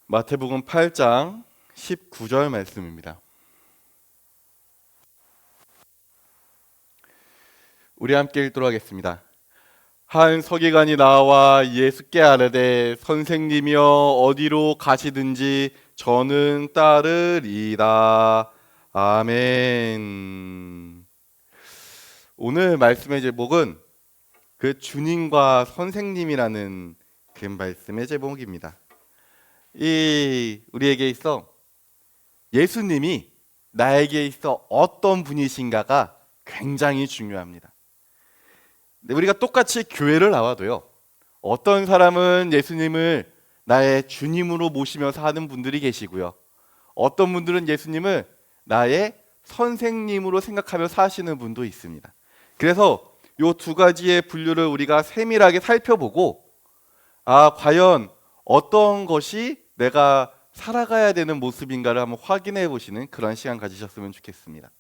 마태복음 8장 19절 말씀입니다. 우리 함께 읽도록 하겠습니다. 한 서기관이 나와 예수께 아뢰되 선생님이여 어디로 가시든지 저는 따르리이다. 아멘. 오늘 말씀의 제목은 그 주님과 선생님이라는 그 말씀의 제목입니다. 우리에게 있어 예수님이 나에게 있어 어떤 분이신가가 굉장히 중요합니다. 우리가 똑같이 교회를 나와도요, 어떤 사람은 예수님을 나의 주님으로 모시며 사는 분들이 계시고요, 어떤 분들은 예수님을 나의 선생님으로 생각하며 사시는 분도 있습니다. 그래서 이 두 가지의 분류를 우리가 세밀하게 살펴보고 과연 어떤 것이 내가 살아가야 되는 모습인가를 한번 확인해 보시는 그런 시간 가지셨으면 좋겠습니다.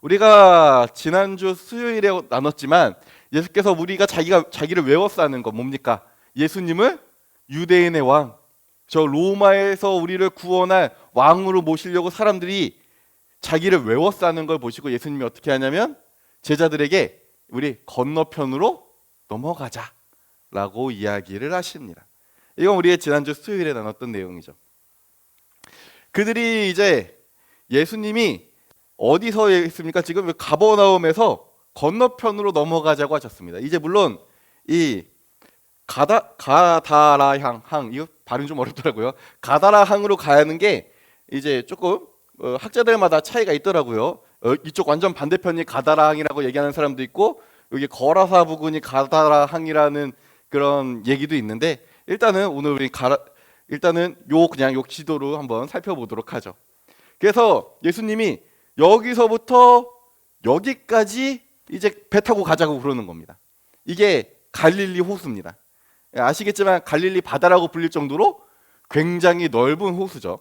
우리가 지난주 수요일에 나눴지만 예수께서 우리가 자기를 외워서 하는 건 뭡니까? 예수님을 유대인의 왕, 저 로마에서 우리를 구원할 왕으로 모시려고 사람들이 자기를 외워서 하는 걸 보시고 예수님이 어떻게 하냐면 제자들에게 우리 건너편으로 넘어가자 라고 이야기를 하십니다. 이건 우리의 지난주 수요일에 나눴던 내용이죠. 그들이 이제 예수님이 어디서 했습니까? 지금 가버나움에서 건너편으로 넘어가자고 하셨습니다. 이제 물론 이 가다라 항 이거 발음 좀 어렵더라고요. 가다라 항으로 가는 게 이제 조금 학자들마다 차이가 있더라고요. 이쪽 완전 반대편이 가다라 항이라고 얘기하는 사람도 있고 여기 거라사 부근이 가다라 항이라는 그런 얘기도 있는데 일단은 오늘 우리 그냥 요 지도로 한번 살펴보도록 하죠. 그래서 예수님이 여기서부터 여기까지 이제 배 타고 가자고 그러는 겁니다. 이게 갈릴리 호수입니다. 아시겠지만 갈릴리 바다라고 불릴 정도로 굉장히 넓은 호수죠.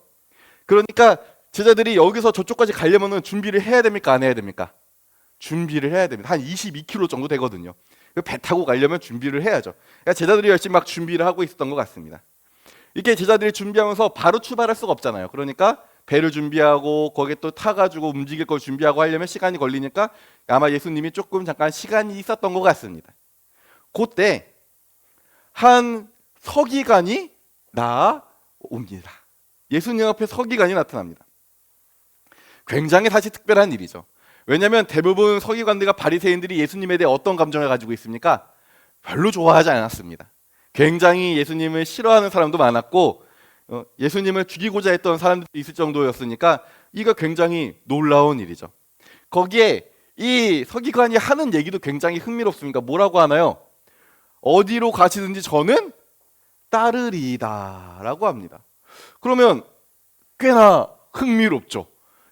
그러니까 제자들이 여기서 저쪽까지 가려면 준비를 해야 됩니까? 안 해야 됩니까? 준비를 해야 됩니다. 한 22km 정도 되거든요. 배 타고 가려면 준비를 해야죠. 그러니까 제자들이 열심히 막 준비를 하고 있었던 것 같습니다. 이게 제자들이 준비하면서 바로 출발할 수가 없잖아요. 그러니까 배를 준비하고 거기에 또 타가지고 움직일 걸 준비하고 하려면 시간이 걸리니까 아마 예수님이 조금 잠깐 시간이 있었던 것 같습니다. 그때 한 서기관이 나옵니다. 예수님 앞에 서기관이 나타납니다. 굉장히 사실 특별한 일이죠. 왜냐하면 대부분 서기관들과 바리새인들이 예수님에 대해 어떤 감정을 가지고 있습니까? 별로 좋아하지 않았습니다. 굉장히 예수님을 싫어하는 사람도 많았고 예수님을 죽이고자 했던 사람들도 있을 정도였으니까 이거 굉장히 놀라운 일이죠. 거기에 이 서기관이 하는 얘기도 굉장히 흥미롭습니다. 뭐라고 하나요? 어디로 가시든지 저는 따르리이다 라고 합니다. 그러면 꽤나 흥미롭죠.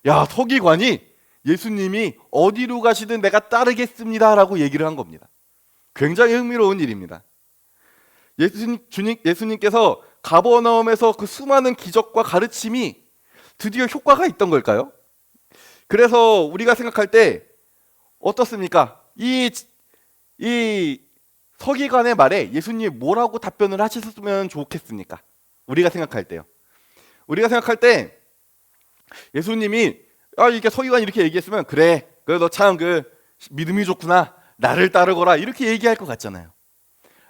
야, 서기관이 예수님이 어디로 가시든 내가 따르겠습니다 라고 얘기를 한 겁니다. 굉장히 흥미로운 일입니다. 예수님께서 가버나움에서 그 수많은 기적과 가르침이 드디어 효과가 있던 걸까요? 그래서 우리가 생각할 때 어떻습니까? 이 서기관의 말에 예수님이 뭐라고 답변을 하셨으면 좋겠습니까? 우리가 생각할 때요. 우리가 생각할 때 예수님이 이게 서기관이 이렇게 얘기했으면 그래 너 참 믿음이 좋구나 나를 따르거라 이렇게 얘기할 것 같잖아요.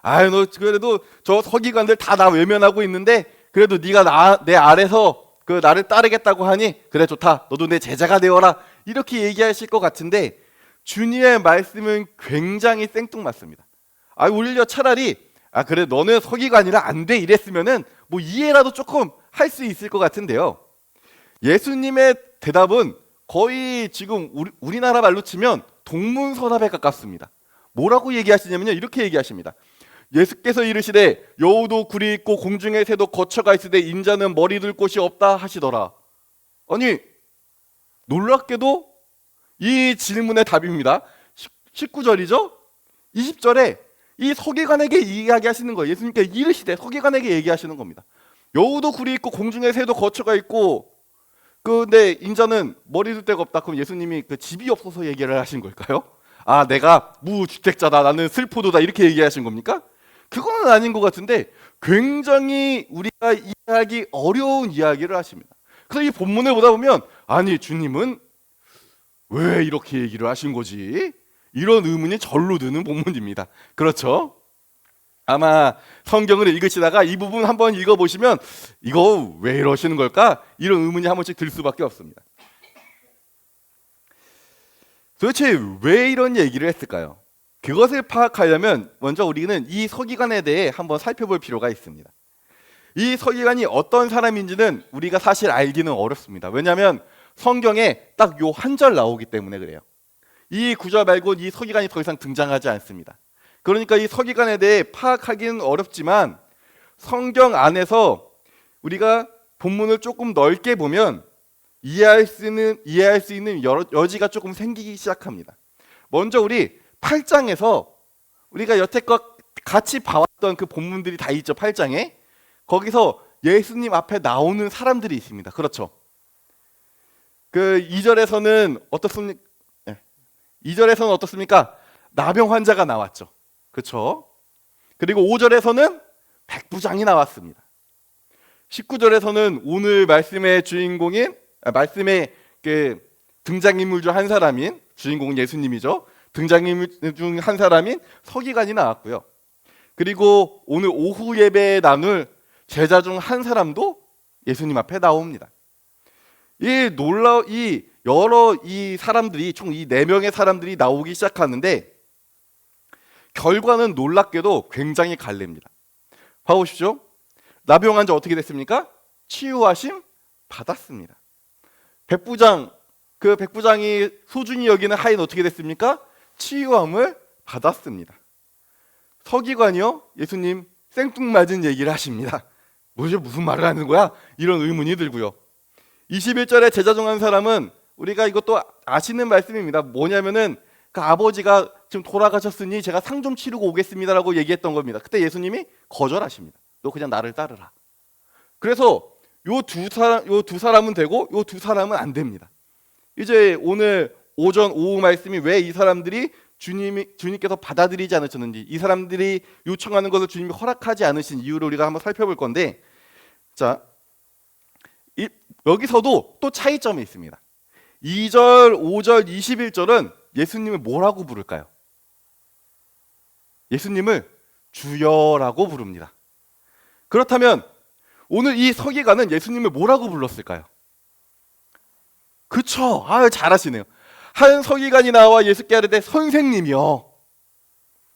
너 그래도 저 서기관들 다 나 외면하고 있는데 그래도 네가 내 아래서 나를 따르겠다고 하니 그래 좋다 너도 내 제자가 되어라 이렇게 얘기하실 것 같은데 주님의 말씀은 굉장히 생뚱맞습니다. 오히려 차라리 그래 너는 서기관이라 안 돼 이랬으면은 뭐 이해라도 조금 할 수 있을 것 같은데요. 예수님의 대답은 거의 지금 우리나라 말로 치면 동문서답에 가깝습니다. 뭐라고 얘기하시냐면요, 이렇게 얘기하십니다. 예수께서 이르시되 여우도 굴이 있고 공중의 새도 거처가 있으되 인자는 머리 둘 곳이 없다 하시더라. 아니 놀랍게도 이 질문의 답입니다. 19절이죠. 20절에 이 서기관에게 이야기하시는 거예요. 예수님께서 이르시되 서기관에게 얘기하시는 겁니다. 여우도 굴이 있고 공중의 새도 거처가 있고 근데 인자는 머리 둘 데가 없다. 그럼 예수님이 집이 없어서 얘기를 하신 걸까요? 내가 무주택자다 나는 슬포도다 이렇게 얘기하신 겁니까? 그거는 아닌 것 같은데 굉장히 우리가 이해하기 어려운 이야기를 하십니다. 그래서 이 본문을 보다 보면 아니 주님은 왜 이렇게 얘기를 하신 거지? 이런 의문이 절로 드는 본문입니다. 그렇죠? 아마 성경을 읽으시다가 이 부분 한번 읽어보시면 이거 왜 이러시는 걸까? 이런 의문이 한 번씩 들 수밖에 없습니다. 도대체 왜 이런 얘기를 했을까요? 그것을 파악하려면 먼저 우리는 이 서기관에 대해 한번 살펴볼 필요가 있습니다. 이 서기관이 어떤 사람인지는 우리가 사실 알기는 어렵습니다. 왜냐하면 성경에 딱 요 한 절 나오기 때문에 그래요. 이 구절 말고 이 서기관이 더 이상 등장하지 않습니다. 그러니까 이 서기관에 대해 파악하기는 어렵지만 성경 안에서 우리가 본문을 조금 넓게 보면 이해할 수 있는 여지가 조금 생기기 시작합니다. 먼저 우리 8장에서 우리가 여태껏 같이 봐왔던 그 본문들이 다 있죠. 8장에 거기서 예수님 앞에 나오는 사람들이 있습니다. 그렇죠? 그 2절에서는 어떻습니까? 2절에서는 어떻습니까? 나병 환자가 나왔죠. 그렇죠? 그리고 5절에서는 백부장이 나왔습니다. 19절에서는 오늘 말씀의 주인공인 말씀의 그 등장인물 중 한 사람인 주인공은 예수님이죠. 등장인물 중 한 사람인 서기관이 나왔고요. 그리고 오늘 오후 예배에 나눌 제자 중 한 사람도 예수님 앞에 나옵니다. 이 여러 이 사람들이 총 이 4명의 사람들이 나오기 시작하는데 결과는 놀랍게도 굉장히 갈립니다. 봐보십시오. 나병 환자 어떻게 됐습니까? 치유하심 받았습니다. 백부장, 그 백부장이 소중히 여기는 하인 어떻게 됐습니까? 치유함을 받았습니다. 서기관이요? 예수님 생뚱맞은 얘기를 하십니다. 무슨 말을 하는 거야? 이런 의문이 들고요. 21절에 제자 중 한 사람은 우리가 이것도 아시는 말씀입니다. 뭐냐면은 그 아버지가 지금 돌아가셨으니 제가 상 좀 치르고 오겠습니다라고 얘기했던 겁니다. 그때 예수님이 거절하십니다. 너 그냥 나를 따르라. 그래서 요 두 사람은 되고 요 두 사람은 안 됩니다. 이제 오늘 오후 말씀이 왜 이 사람들이 주님께서 받아들이지 않으셨는지, 이 사람들이 요청하는 것을 주님이 허락하지 않으신 이유를 우리가 한번 살펴볼 건데, 자, 여기서도 또 차이점이 있습니다. 2절, 5절, 21절은 예수님을 뭐라고 부를까요? 예수님을 주여라고 부릅니다. 그렇다면 오늘 이 서기관은 예수님을 뭐라고 불렀을까요? 그쵸? 잘하시네요. 한 서기관이 나와 예수께 아뢰되 선생님이여.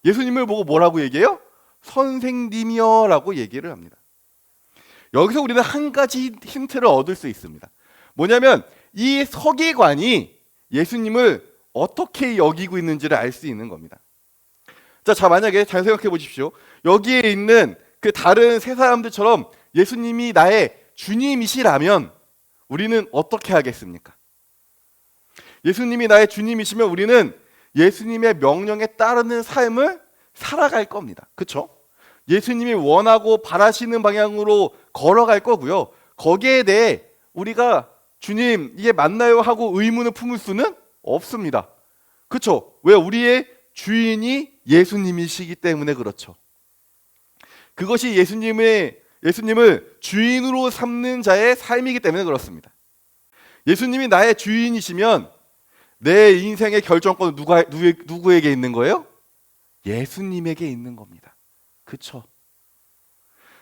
예수님을 보고 뭐라고 얘기해요? 선생님이여 라고 얘기를 합니다. 여기서 우리는 한 가지 힌트를 얻을 수 있습니다. 뭐냐면 이 서기관이 예수님을 어떻게 여기고 있는지를 알 수 있는 겁니다. 자, 만약에 잘 생각해 보십시오. 여기에 있는 그 다른 세 사람들처럼 예수님이 나의 주님이시라면 우리는 어떻게 하겠습니까? 예수님이 나의 주님이시면 우리는 예수님의 명령에 따르는 삶을 살아갈 겁니다. 그렇죠? 예수님이 원하고 바라시는 방향으로 걸어갈 거고요. 거기에 대해 우리가 주님 이게 맞나요 하고 의문을 품을 수는 없습니다. 그렇죠? 왜? 우리의 주인이 예수님이시기 때문에 그렇죠. 그것이 예수님을 주인으로 삼는 자의 삶이기 때문에 그렇습니다. 예수님이 나의 주인이시면 내 인생의 결정권은 누구에게 있는 거예요? 예수님에게 있는 겁니다. 그렇죠?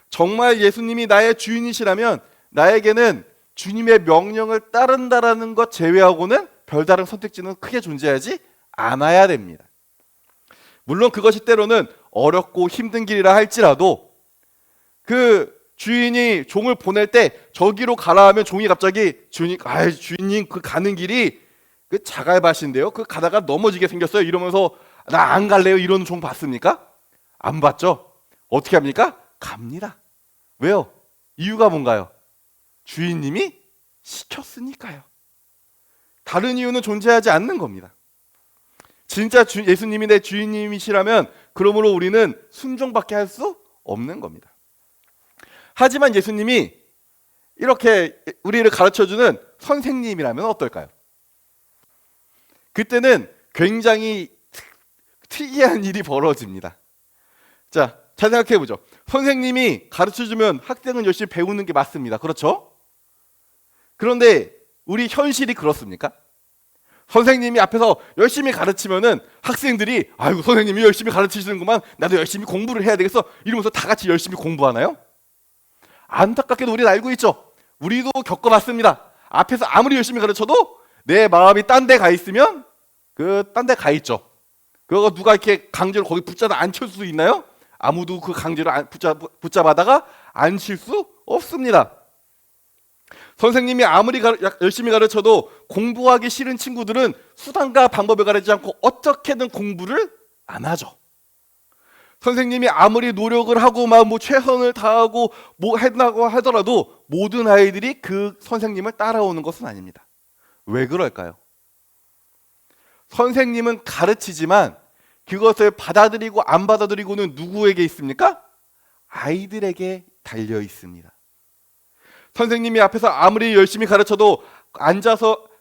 정말 예수님이 나의 주인이시라면 나에게는 주님의 명령을 따른다라는 것 제외하고는 별다른 선택지는 크게 존재하지 않아야 됩니다. 물론 그것이 때로는 어렵고 힘든 길이라 할지라도 그 주인이 종을 보낼 때 저기로 가라 하면 종이 갑자기 주인님 그 가는 길이 그 자갈밭인데요. 그 가다가 넘어지게 생겼어요. 이러면서 나 안 갈래요. 이런 종 봤습니까? 안 봤죠. 어떻게 합니까? 갑니다. 왜요? 이유가 뭔가요? 주인님이 시켰으니까요. 다른 이유는 존재하지 않는 겁니다. 진짜 예수님이 내 주인님이시라면 그러므로 우리는 순종밖에 할 수 없는 겁니다. 하지만 예수님이 이렇게 우리를 가르쳐주는 선생님이라면 어떨까요? 그때는 굉장히 특이한 일이 벌어집니다. 자, 잘 생각해 보죠. 선생님이 가르쳐주면 학생은 열심히 배우는 게 맞습니다. 그렇죠? 그런데 우리 현실이 그렇습니까? 선생님이 앞에서 열심히 가르치면은 학생들이 아이고 선생님이 열심히 가르치시는구만, 나도 열심히 공부를 해야 되겠어, 이러면서 다 같이 열심히 공부하나요? 안타깝게도 우리는 알고 있죠. 우리도 겪어봤습니다. 앞에서 아무리 열심히 가르쳐도 내 마음이 딴 데 가 있으면 딴 데 가 있죠. 그거 누가 이렇게 강제로 거기 붙잡아 앉힐 수 있나요? 아무도 그 강제로 붙잡아다가 앉힐 수 없습니다. 선생님이 아무리 열심히 가르쳐도 공부하기 싫은 친구들은 수단과 방법을 가르치지 않고 어떻게든 공부를 안 하죠. 선생님이 아무리 노력을 하고 막 최선을 다하고 뭐 한다고 하더라도 모든 아이들이 그 선생님을 따라오는 것은 아닙니다. 왜 그럴까요? 선생님은 가르치지만 그것을 받아들이고 안 받아들이고는 누구에게 있습니까? 아이들에게 달려 있습니다. 선생님이 앞에서 아무리 열심히 가르쳐도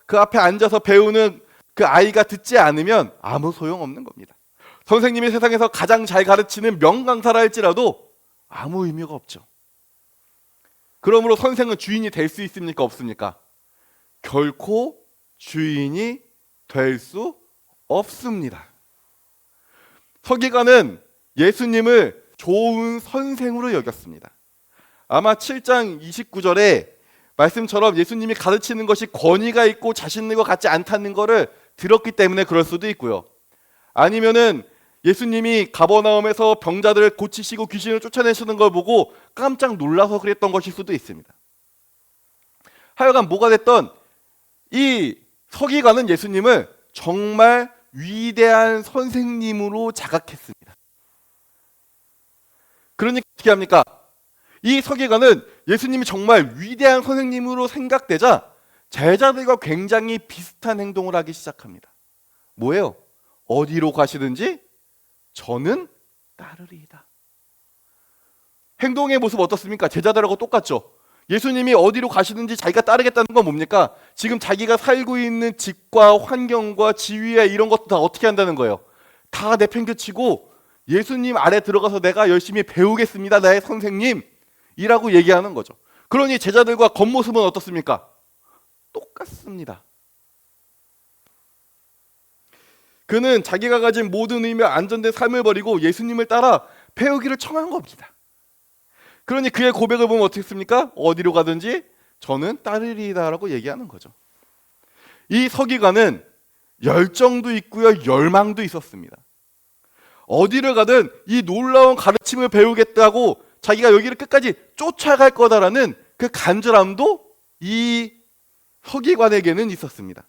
그 앞에 앉아서 배우는 그 아이가 듣지 않으면 아무 소용없는 겁니다. 선생님이 세상에서 가장 잘 가르치는 명강사라 할지라도 아무 의미가 없죠. 그러므로 선생은 주인이 될 수 있습니까? 없습니까? 결코 주인이 될 수 없습니다. 서기관은 예수님을 좋은 선생으로 여겼습니다. 아마 7장 29절에 말씀처럼 예수님이 가르치는 것이 권위가 있고 자신 있는 것 같지 않다는 것을 들었기 때문에 그럴 수도 있고요. 아니면은 예수님이 가버나움에서 병자들을 고치시고 귀신을 쫓아내시는 걸 보고 깜짝 놀라서 그랬던 것일 수도 있습니다. 하여간 뭐가 됐던 이 서기관은 예수님을 정말 위대한 선생님으로 자각했습니다. 그러니까 어떻게 합니까? 이 서기관은 예수님이 정말 위대한 선생님으로 생각되자 제자들과 굉장히 비슷한 행동을 하기 시작합니다. 뭐예요? 어디로 가시든지 저는 따르리이다. 행동의 모습 어떻습니까? 제자들하고 똑같죠. 예수님이 어디로 가시든지 자기가 따르겠다는 건 뭡니까? 지금 자기가 살고 있는 집과 환경과 지위와 이런 것도 다 어떻게 한다는 거예요? 다 내팽개치고 예수님 아래 들어가서 내가 열심히 배우겠습니다, 나의 선생님 이라고 얘기하는 거죠. 그러니 제자들과 겉모습은 어떻습니까? 똑같습니다. 그는 자기가 가진 모든 의미와 안전된 삶을 버리고 예수님을 따라 배우기를 청한 겁니다. 그러니 그의 고백을 보면 어떻게 습니까? 어디로 가든지 저는 따르리이다라고 얘기하는 거죠. 이 서기관은 열정도 있고요, 열망도 있었습니다. 어디를 가든 이 놀라운 가르침을 배우겠다고 자기가 여기를 끝까지 쫓아갈 거다라는 그 간절함도 이 서기관에게는 있었습니다.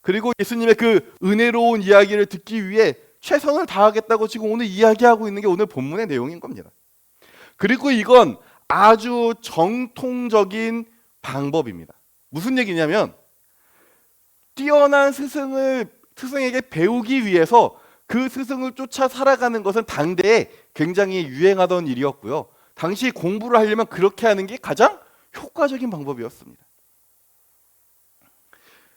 그리고 예수님의 그 은혜로운 이야기를 듣기 위해 최선을 다하겠다고 지금 오늘 이야기하고 있는 게 오늘 본문의 내용인 겁니다. 그리고 이건 아주 정통적인 방법입니다. 무슨 얘기냐면 뛰어난 스승에게 배우기 위해서 그 스승을 쫓아 살아가는 것은 당대에 굉장히 유행하던 일이었고요. 당시 공부를 하려면 그렇게 하는 게 가장 효과적인 방법이었습니다.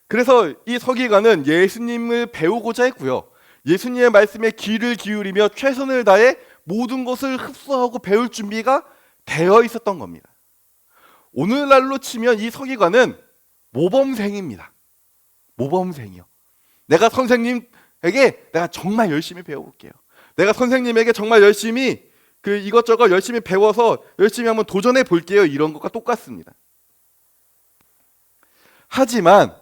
그래서 이 서기관은 예수님을 배우고자 했고요. 예수님의 말씀에 귀를 기울이며 최선을 다해 모든 것을 흡수하고 배울 준비가 되어 있었던 겁니다. 오늘날로 치면 이 서기관은 모범생입니다. 모범생이요. 내가 선생님에게 내가 정말 열심히 배워볼게요. 내가 선생님에게 정말 열심히 이것저것 열심히 배워서 열심히 한번 도전해 볼게요. 이런 것과 똑같습니다. 하지만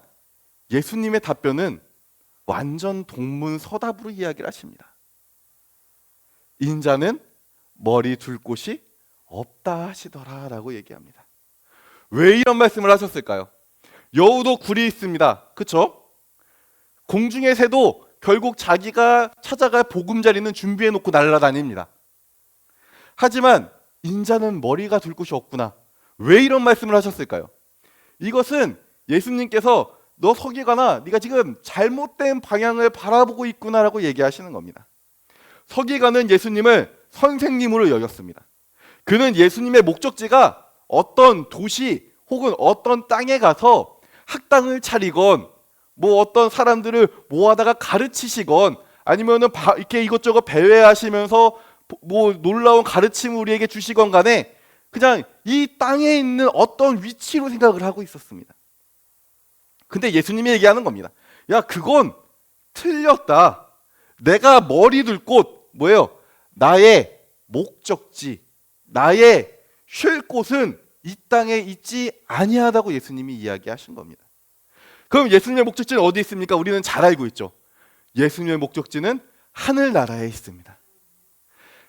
예수님의 답변은 완전 동문서답으로 이야기를 하십니다. 인자는 머리 둘 곳이 없다 하시더라 라고 얘기합니다. 왜 이런 말씀을 하셨을까요? 여우도 굴이 있습니다. 그렇죠? 공중의 새도 결국 자기가 찾아갈 보금자리는 준비해 놓고 날아다닙니다. 하지만 인자는 머리가 둘 곳이 없구나. 왜 이런 말씀을 하셨을까요? 이것은 예수님께서 너 서기관아, 네가 지금 잘못된 방향을 바라보고 있구나라고 얘기하시는 겁니다. 서기관은 예수님을 선생님으로 여겼습니다. 그는 예수님의 목적지가 어떤 도시 혹은 어떤 땅에 가서 학당을 차리건 어떤 사람들을 모아다가 가르치시건 아니면은 이렇게 이것저것 배회하시면서 뭐 놀라운 가르침을 우리에게 주시건 간에 그냥 이 땅에 있는 어떤 위치로 생각을 하고 있었습니다. 근데 예수님이 얘기하는 겁니다. 야, 그건 틀렸다. 내가 머리 둘 곳 뭐예요? 나의 목적지, 나의 쉴 곳은 이 땅에 있지 아니하다고 예수님이 이야기하신 겁니다. 그럼 예수님의 목적지는 어디 있습니까? 우리는 잘 알고 있죠. 예수님의 목적지는 하늘나라에 있습니다.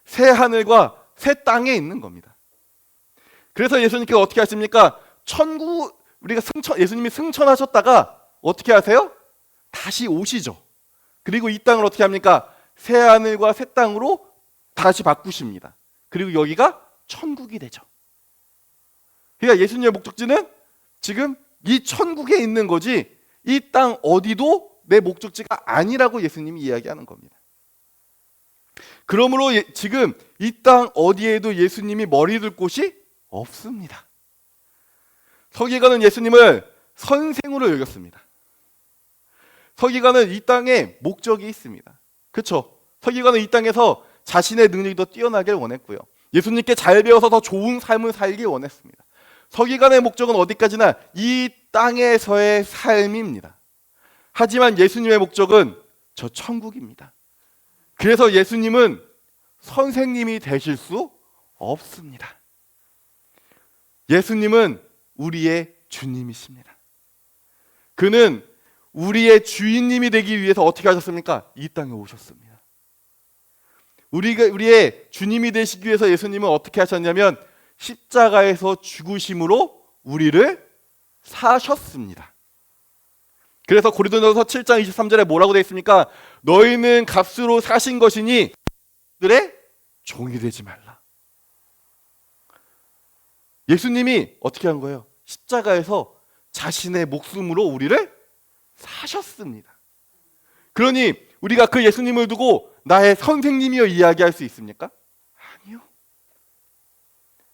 새 하늘과 새 땅에 있는 겁니다. 그래서 예수님께서 어떻게 하십니까? 예수님이 승천하셨다가 어떻게 하세요? 다시 오시죠. 그리고 이 땅을 어떻게 합니까? 새 하늘과 새 땅으로 다시 바꾸십니다. 그리고 여기가 천국이 되죠. 그러니까 예수님의 목적지는 지금 이 천국에 있는 거지 이 땅 어디도 내 목적지가 아니라고 예수님이 이야기하는 겁니다. 그러므로 지금 이 땅 어디에도 예수님이 머리 둘 곳이 없습니다. 서기관은 예수님을 선생으로 여겼습니다. 서기관은 이 땅에 목적이 있습니다. 그렇죠? 서기관은 이 땅에서 자신의 능력이 더 뛰어나길 원했고요. 예수님께 잘 배워서 더 좋은 삶을 살길 원했습니다. 서기관의 목적은 어디까지나 이 땅에서의 삶입니다. 하지만 예수님의 목적은 저 천국입니다. 그래서 예수님은 선생님이 되실 수 없습니다. 예수님은 우리의 주님이십니다. 그는 우리의 주인님이 되기 위해서 어떻게 하셨습니까? 이 땅에 오셨습니다. 우리의 주님이 되시기 위해서 예수님은 어떻게 하셨냐면 십자가에서 죽으심으로 우리를 사셨습니다. 그래서 고린도전서 7장 23절에 뭐라고 되어 있습니까? 너희는 값으로 사신 것이니 그들의 종이 되지 말라. 예수님이 어떻게 한 거예요? 십자가에서 자신의 목숨으로 우리를 사셨습니다. 그러니 우리가 그 예수님을 두고 나의 선생님이여 이야기할 수 있습니까? 아니요.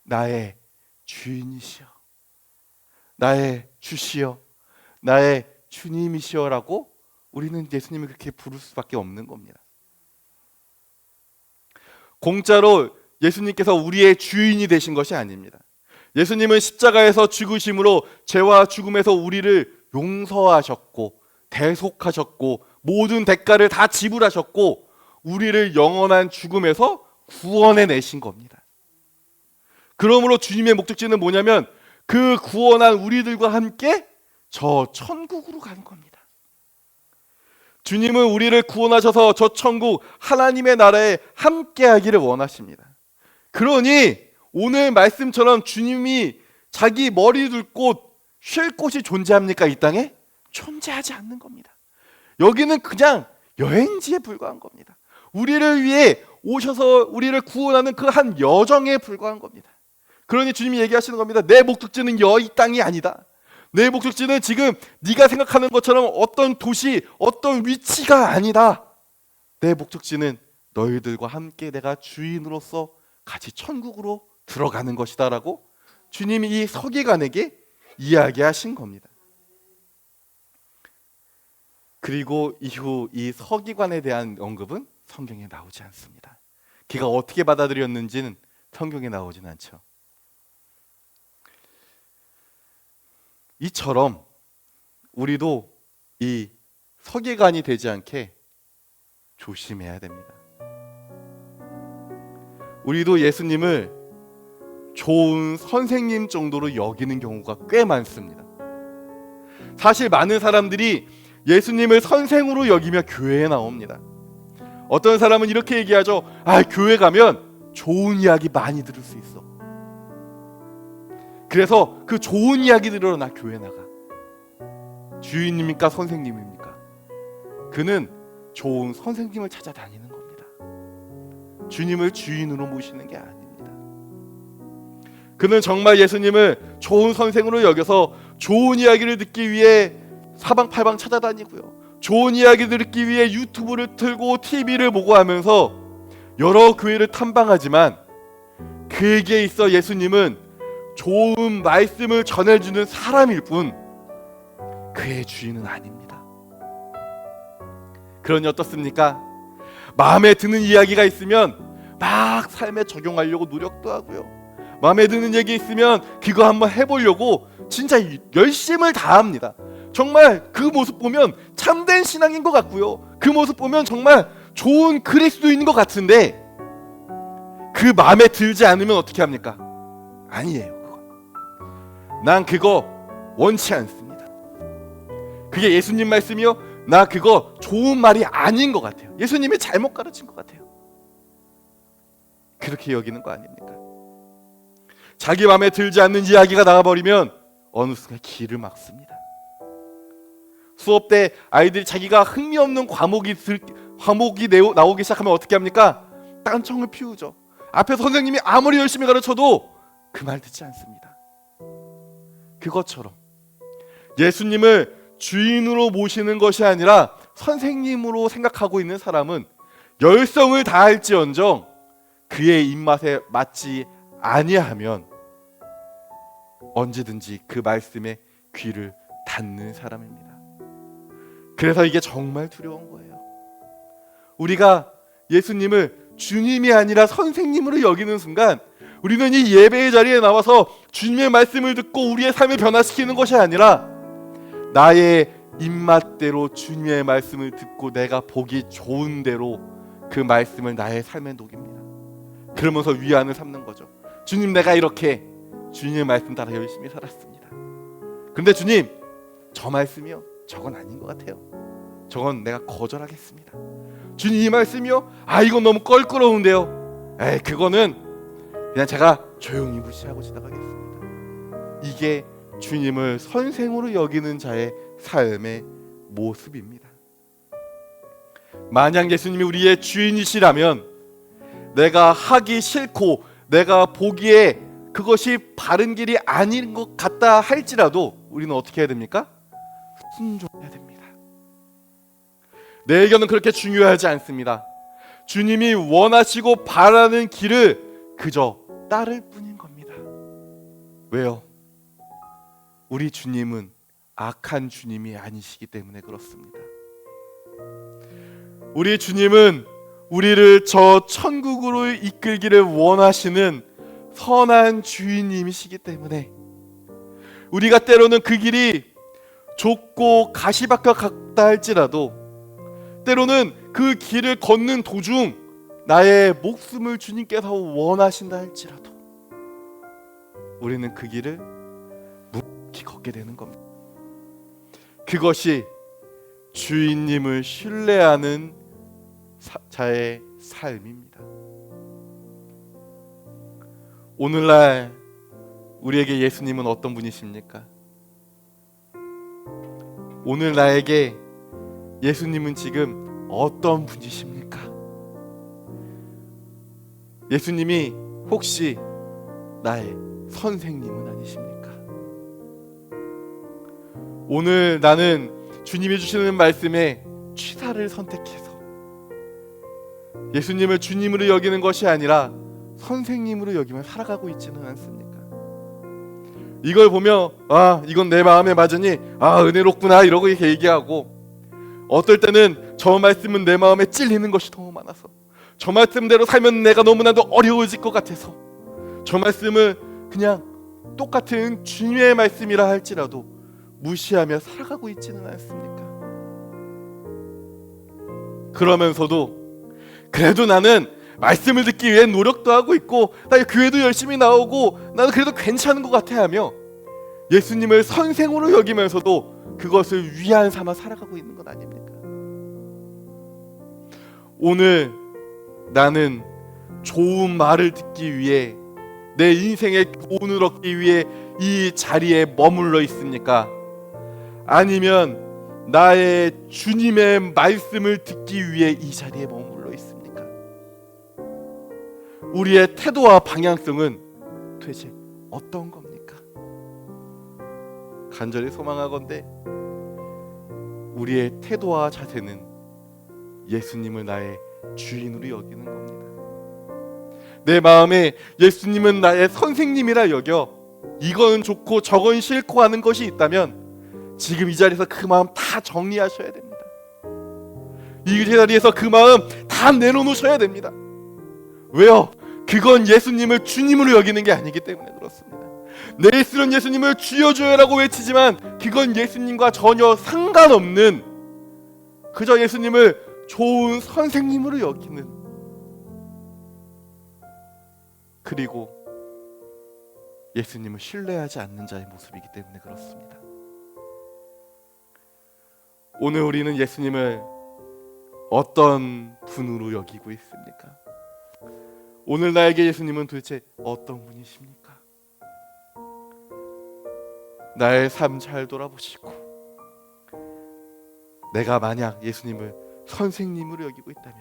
나의 주인이시여, 나의 주시여, 나의 주님이시여라고 우리는 예수님을 그렇게 부를 수밖에 없는 겁니다. 공짜로 예수님께서 우리의 주인이 되신 것이 아닙니다. 예수님은 십자가에서 죽으심으로 죄와 죽음에서 우리를 용서하셨고 대속하셨고 모든 대가를 다 지불하셨고 우리를 영원한 죽음에서 구원해 내신 겁니다. 그러므로 주님의 목적지는 뭐냐면 그 구원한 우리들과 함께 저 천국으로 가는 겁니다. 주님은 우리를 구원하셔서 저 천국 하나님의 나라에 함께하기를 원하십니다. 그러니 오늘 말씀처럼 주님이 자기 머리 둘 곳, 쉴 곳이 존재합니까? 이 땅에? 존재하지 않는 겁니다. 여기는 그냥 여행지에 불과한 겁니다. 우리를 위해 오셔서 우리를 구원하는 그 한 여정에 불과한 겁니다. 그러니 주님이 얘기하시는 겁니다. 내 목적지는 이 땅이 아니다. 내 목적지는 지금 네가 생각하는 것처럼 어떤 도시, 어떤 위치가 아니다. 내 목적지는 너희들과 함께 내가 주인으로서 같이 천국으로 들어가는 것이다 라고 주님이 이 서기관에게 이야기하신 겁니다. 그리고 이후 이 서기관에 대한 언급은 성경에 나오지 않습니다. 그가 어떻게 받아들였는지는 성경에 나오진 않죠. 이처럼 우리도 이 서기관이 되지 않게 조심해야 됩니다. 우리도 예수님을 좋은 선생님 정도로 여기는 경우가 꽤 많습니다. 사실 많은 사람들이 예수님을 선생으로 여기며 교회에 나옵니다. 어떤 사람은 이렇게 얘기하죠. 교회 가면 좋은 이야기 많이 들을 수 있어. 그래서 그 좋은 이야기 들으러 나 교회 나가. 주인입니까? 선생님입니까? 그는 좋은 선생님을 찾아다니는 겁니다. 주님을 주인으로 모시는 게 아닙니다. 그는 정말 예수님을 좋은 선생으로 여겨서 좋은 이야기를 듣기 위해 사방팔방 찾아다니고요. 좋은 이야기를 듣기 위해 유튜브를 틀고 TV를 보고 하면서 여러 교회를 탐방하지만 그에게 있어 예수님은 좋은 말씀을 전해주는 사람일 뿐 그의 주인은 아닙니다. 그러니 어떻습니까? 마음에 드는 이야기가 있으면 막 삶에 적용하려고 노력도 하고요. 마음에 드는 얘기 있으면 그거 한번 해보려고 진짜 열심을 다합니다. 정말 그 모습 보면 참된 신앙인 것 같고요. 그 모습 보면 정말 좋은 그리스도인인 것 같은데 그 마음에 들지 않으면 어떻게 합니까? 아니에요. 난 그거 원치 않습니다. 그게 예수님 말씀이요? 나 그거 좋은 말이 아닌 것 같아요. 예수님이 잘못 가르친 것 같아요. 그렇게 여기는 거 아닙니까? 자기 마음에 들지 않는 이야기가 나와버리면 어느 순간 길을 막습니다. 수업 때 아이들이 자기가 흥미없는 과목이 나오기 시작하면 어떻게 합니까? 딴청을 피우죠. 앞에 선생님이 아무리 열심히 가르쳐도 그 말 듣지 않습니다. 그것처럼 예수님을 주인으로 모시는 것이 아니라 선생님으로 생각하고 있는 사람은 열성을 다할지언정 그의 입맛에 맞지 아니하면 언제든지 그 말씀에 귀를 닫는 사람입니다. 그래서 이게 정말 두려운 거예요. 우리가 예수님을 주님이 아니라 선생님으로 여기는 순간 우리는 이 예배의 자리에 나와서 주님의 말씀을 듣고 우리의 삶을 변화시키는 것이 아니라 나의 입맛대로 주님의 말씀을 듣고 내가 보기 좋은 대로 그 말씀을 나의 삶에 녹입니다. 그러면서 위안을 삼는 거죠. 주님, 내가 이렇게 주님의 말씀 따라 열심히 살았습니다. 근데 주님, 저 말씀이요? 저건 아닌 것 같아요. 저건 내가 거절하겠습니다. 주님, 이 말씀이요? 이건 너무 껄끄러운데요. 그거는 그냥 제가 조용히 무시하고 지나가겠습니다. 이게 주님을 선생으로 여기는 자의 삶의 모습입니다. 만약 예수님이 우리의 주인이시라면 내가 하기 싫고 내가 보기에 그것이 바른 길이 아닌 것 같다 할지라도 우리는 어떻게 해야 됩니까? 순종해야 됩니다. 내 의견은 그렇게 중요하지 않습니다. 주님이 원하시고 바라는 길을 그저 따를 뿐인 겁니다. 왜요? 우리 주님은 악한 주님이 아니시기 때문에 그렇습니다. 우리 주님은 우리를 저 천국으로 이끌기를 원하시는 선한 주인님이시기 때문에 우리가 때로는 그 길이 좁고 가시밭과 같다 할지라도 때로는 그 길을 걷는 도중 나의 목숨을 주님께서 원하신다 할지라도 우리는 그 길을 묵묵히 걷게 되는 겁니다. 그것이 주인님을 신뢰하는 자의 삶입니다. 오늘날 우리에게 예수님은 어떤 분이십니까? 오늘 나에게 예수님은 지금 어떤 분이십니까? 예수님이 혹시 나의 선생님은 아니십니까? 오늘 나는 주님이 주시는 말씀에 취사를 선택해서 예수님을 주님으로 여기는 것이 아니라 선생님으로 여기며 살아가고 있지는 않습니까? 이걸 보며 이건 내 마음에 맞으니 은혜롭구나 이러고 이렇게 얘기하고, 어떨 때는 저 말씀은 내 마음에 찔리는 것이 너무 많아서 저 말씀대로 살면 내가 너무나도 어려워질 것 같아서 저 말씀을 그냥 똑같은 주님의 말씀이라 할지라도 무시하며 살아가고 있지는 않습니까? 그러면서도 그래도 나는 말씀을 듣기 위해 노력도 하고 있고 나 교회도 열심히 나오고 나는 그래도 괜찮은 것 같아 하며 예수님을 선생으로 여기면서도 그것을 위안 삼아 살아가고 있는 건 아닙니까? 오늘 나는 좋은 말을 듣기 위해 내 인생의 교훈을 얻기 위해 이 자리에 머물러 있습니까? 아니면 나의 주님의 말씀을 듣기 위해 이 자리에 머물러 있습니까? 우리의 태도와 방향성은 도대체 어떤 겁니까? 간절히 소망하건대 우리의 태도와 자세는 예수님을 나의 주인으로 여기는 겁니다. 내 마음에 예수님은 나의 선생님이라 여겨 이건 좋고 저건 싫고 하는 것이 있다면 지금 이 자리에서 그 마음 다 정리하셔야 됩니다. 이 자리에서 그 마음 다 다 내려놓으셔야 됩니다. 왜요? 그건 예수님을 주님으로 여기는 게 아니기 때문에 그렇습니다. 내 예수는 예수님을 주여 주여라고 외치지만 그건 예수님과 전혀 상관없는, 그저 예수님을 좋은 선생님으로 여기는, 그리고 예수님을 신뢰하지 않는 자의 모습이기 때문에 그렇습니다. 오늘 우리는 예수님을 어떤 분으로 여기고 있습니까? 오늘 나에게 예수님은 도대체 어떤 분이십니까? 나의 삶 잘 돌아보시고, 내가 만약 예수님을 선생님으로 여기고 있다면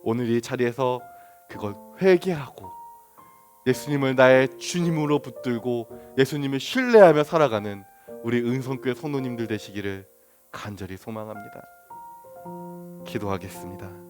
오늘 이 자리에서 그걸 회개하고 예수님을 나의 주님으로 붙들고 예수님을 신뢰하며 살아가는 우리 은성교회 성도님들 되시기를 간절히 소망합니다. 기도하겠습니다.